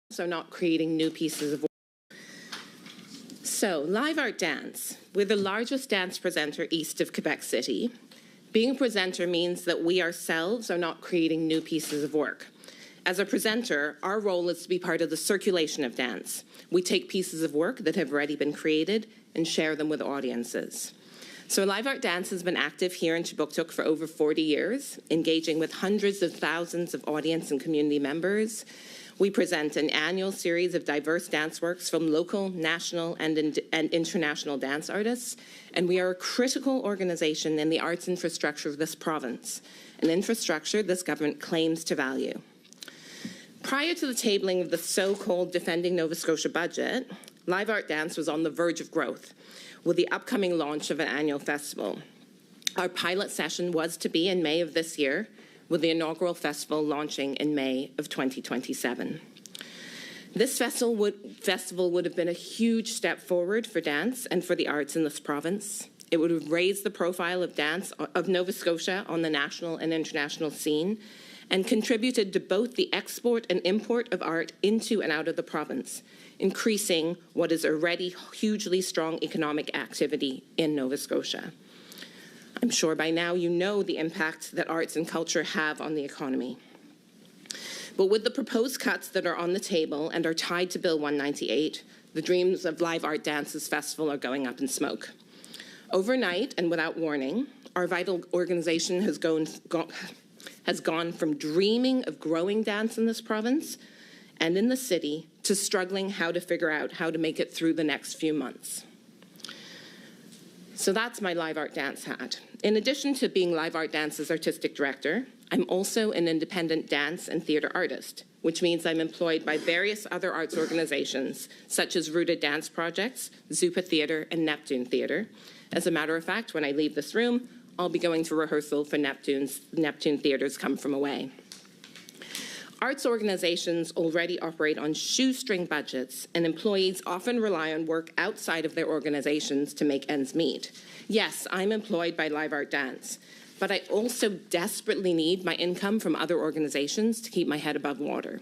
so not creating new pieces of work. So, live art dance. We're the largest dance presenter east of Quebec City. Being a presenter means that we ourselves are not creating new pieces of work. As a presenter, our role is to be part of the circulation of dance. We take pieces of work that have already been created and share them with audiences. So live art dance has been active here in Chibouctouc for over 40 years, engaging with hundreds of thousands of audience and community members. We present an annual series of diverse dance works from local, national, and international dance artists, and we are a critical organization in the arts infrastructure of this province, an infrastructure this government claims to value. Prior to the tabling of the so-called Defending Nova Scotia budget, live art dance was on the verge of growth with the upcoming launch of an annual festival. Our pilot session was to be in May of this year, with the inaugural festival launching in May of 2027. This festival would have been a huge step forward for dance and for the arts in this province. It would have raised the profile of dance of Nova Scotia on the national and international scene and contributed to both the export and import of art into and out of the province, increasing what is already hugely strong economic activity in Nova Scotia. I'm sure by now you know the impact that arts and culture have on the economy. But with the proposed cuts that are on the table and are tied to Bill 198, the dreams of Live Art Dances Festival are going up in smoke. Overnight and without warning, our vital organization has gone from dreaming of growing dance in this province and in the city to struggling how to figure out how to make it through the next few months. So that's my live art dance hat. In addition to being Live Art Dance's artistic director, I'm also an independent dance and theatre artist, which means I'm employed by various other arts organizations, such as Rooted Dance Projects, Zupa Theatre, and Neptune Theatre. As a matter of fact, when I leave this room, I'll be going to rehearsal for Neptune Theatre's Come From Away. Arts organizations already operate on shoestring budgets, and employees often rely on work outside of their organizations to make ends meet. Yes, I'm employed by Live Art Dance, but I also desperately need my income from other organizations to keep my head above water.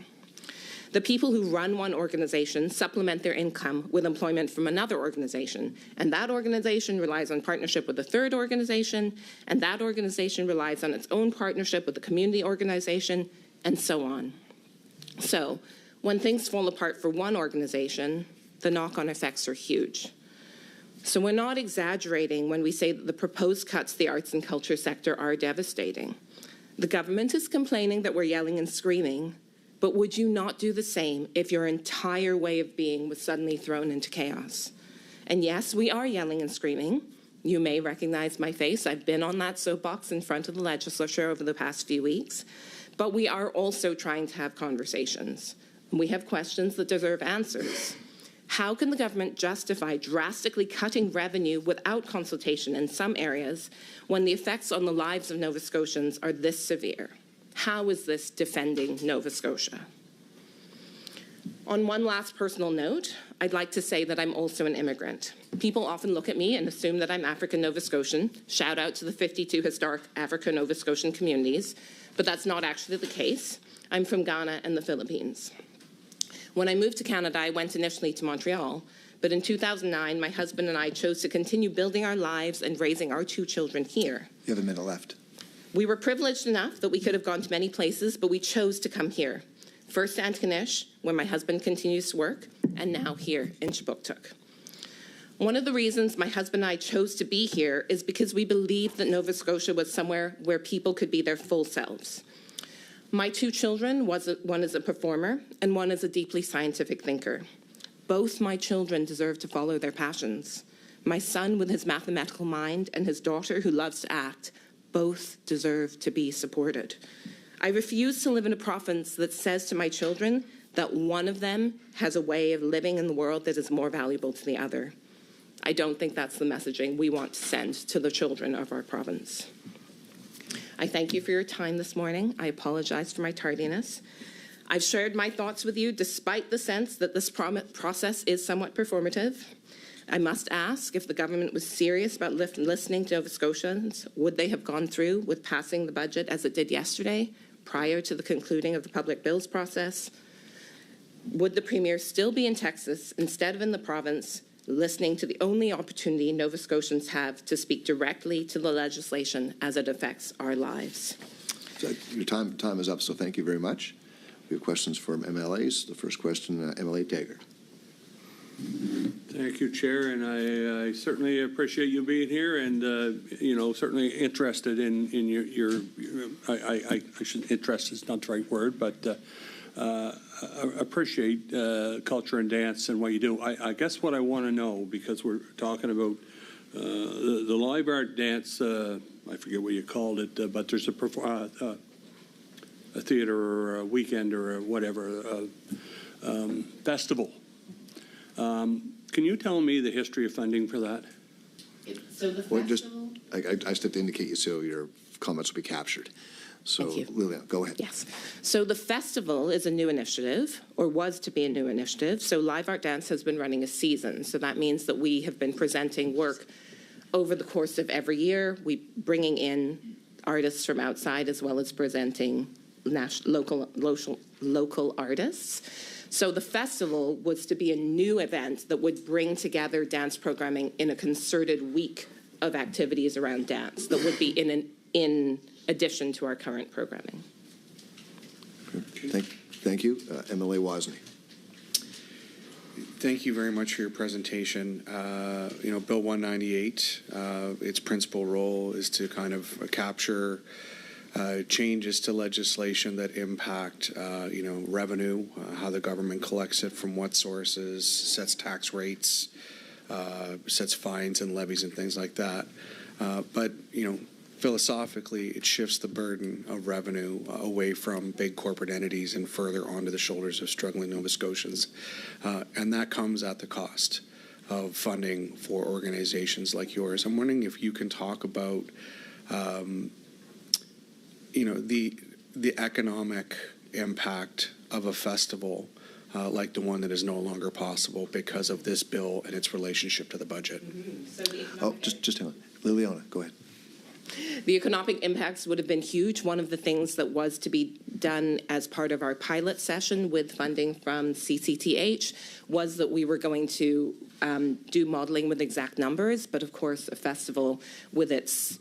The people who run one organization supplement their income with employment from another organization, and that organization relies on partnership with a third organization, and that organization relies on its own partnership with a community organization, and so on. So, when things fall apart for one organization, the knock-on effects are huge. So we're not exaggerating when we say that the proposed cuts to the arts and culture sector are devastating. The government is complaining that we're yelling and screaming, but would you not do the same if your entire way of being was suddenly thrown into chaos? And yes, we are yelling and screaming. You may recognize my face. I've been on that soapbox in front of the legislature over the past few weeks. But we are also trying to have conversations. We have questions that deserve answers. How can the government justify drastically cutting revenue without consultation in some areas when the effects on the lives of Nova Scotians are this severe? How is this defending Nova Scotia? On one last personal note, I'd like to say that I'm also an immigrant. People often look at me and assume that I'm African Nova Scotian. Shout out to the 52 historic African Nova Scotian communities, but that's not actually the case. I'm from Ghana and the Philippines. When I moved to Canada, I went initially to Montreal, but in 2009, my husband and I chose to continue building our lives and raising our 2 children here. You have a minute left. We were privileged enough that we could have gone to many places, but we chose to come here. First to Antigonish, where my husband continues to work, and now here in Chibouctouc. One of the reasons my husband and I chose to be here is because we believed that Nova Scotia was somewhere where people could be their full selves. My 2 children, one is a performer and one is a deeply scientific thinker. Both my children deserve to follow their passions. My son with his mathematical mind and his daughter who loves to act, both deserve to be supported. I refuse to live in a province that says to my children that one of them has a way of living in the world that is more valuable to the other. I don't think that's the messaging we want to send to the children of our province. I thank you for your time this morning. I apologize for my tardiness. I've shared my thoughts with you despite the sense that this process is somewhat performative. I must ask, if the government was serious about listening to Nova Scotians, would they have gone through with passing the budget as it did yesterday, prior to the concluding of the public bills process? Would the Premier still be in Texas instead of in the province, listening to the only opportunity Nova Scotians have to speak directly to the legislation as it affects our lives? So your time is up, so thank you very much. We have questions from MLAs. The first question, MLA Taggart. Thank you, Chair, and I certainly appreciate you being here, and certainly interested in your I should interest is not the right word, but appreciate culture and dance and what you do. I guess what I want to know, because we're talking about the live art dance, I forget what you called it, but there's a theater or a weekend or whatever festival. Can you tell me the history of funding for that? So the festival... I just have to indicate you so your comments will be captured. So, Liliona, go ahead. Yes. So the festival is a new initiative, or was to be a new initiative. So Live Art Dance has been running a season. So that means that we have been presenting work over the course of every year. We bringing in artists from outside as well as presenting local artists. So the festival was to be a new event that would bring together dance programming in a concerted week of activities around dance that would be in addition to our current programming. Thank you. MLA Wozni. Thank you very much for your presentation. Bill 198, its principal role is to kind of capture changes to legislation that impact, revenue, how the government collects it, from what sources, sets tax rates, sets fines and levies and things like that. But philosophically, it shifts the burden of revenue away from big corporate entities and further onto the shoulders of struggling Nova Scotians. And that comes at the cost of funding for organizations like yours. I'm wondering if you can talk about the economic impact of a festival like the one that is no longer possible because of this bill and its relationship to the budget. So just hang on. Liliona, go ahead. The economic impacts would have been huge. One of the things that was to be done as part of our pilot session with funding from CCTH was that we were going to do modeling with exact numbers, but of course a festival with its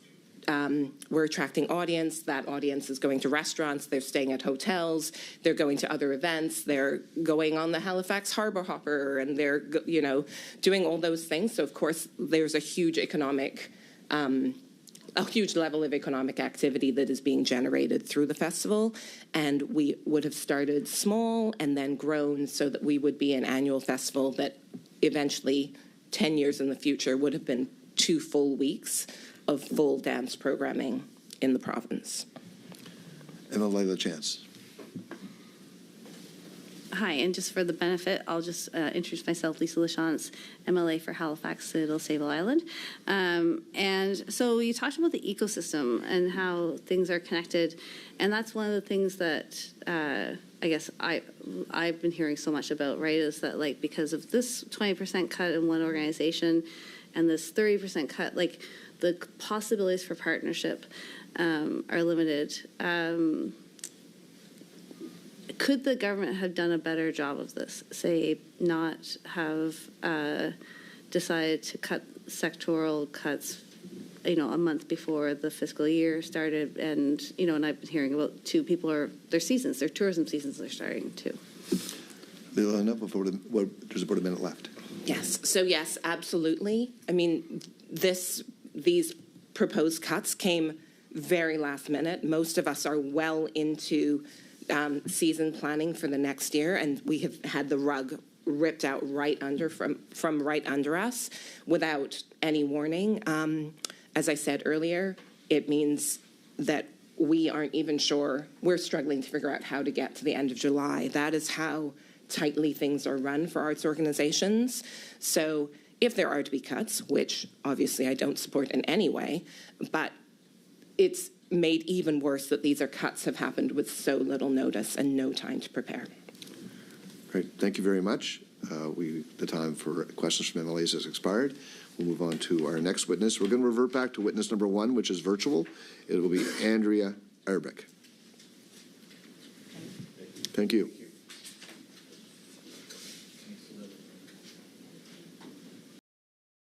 we're attracting audience. That audience is going to restaurants. They're staying at hotels. They're going to other events. They're going on the Halifax Harbor Hopper, and they're doing all those things. So of course there's a huge level of economic activity that is being generated through the festival, and we would have started small and then grown so that we would be an annual festival that eventually 10 years in the future would have been 2 full weeks of full dance programming in the province. Emma LaChance. Hi, and just for the benefit, I'll just introduce myself, Lisa LaChance, MLA for Halifax, Citadel, Sable Island. And so you talked about the ecosystem and how things are connected, and that's one of the things that I guess I've been hearing so much about, right, is that like because of this 20% cut in one organization and this 30% cut, like the possibilities for partnership are limited. Could the government have done a better job of this? Say, not have decided to cut sectoral cuts, a month before the fiscal year started, and and I've been hearing about their tourism seasons are starting too. Liliona, there's about a minute left. Yes. So yes, absolutely. I mean, these proposed cuts came very last minute. Most of us are well into season planning for the next year, and we have had the rug ripped out from right under us without any warning. As I said earlier, it means that we aren't even sure. We're struggling to figure out how to get to the end of July. That is how tightly things are run for arts organizations. So if there are to be cuts, which obviously I don't support in any way, but it's made even worse that these cuts have happened with so little notice and no time to prepare. Great. Thank you very much. The time for questions from MLAs has expired. We'll move on to our next witness. We're going to revert back to witness number 1, which is virtual. It will be Andrea Erbeck. Thank you.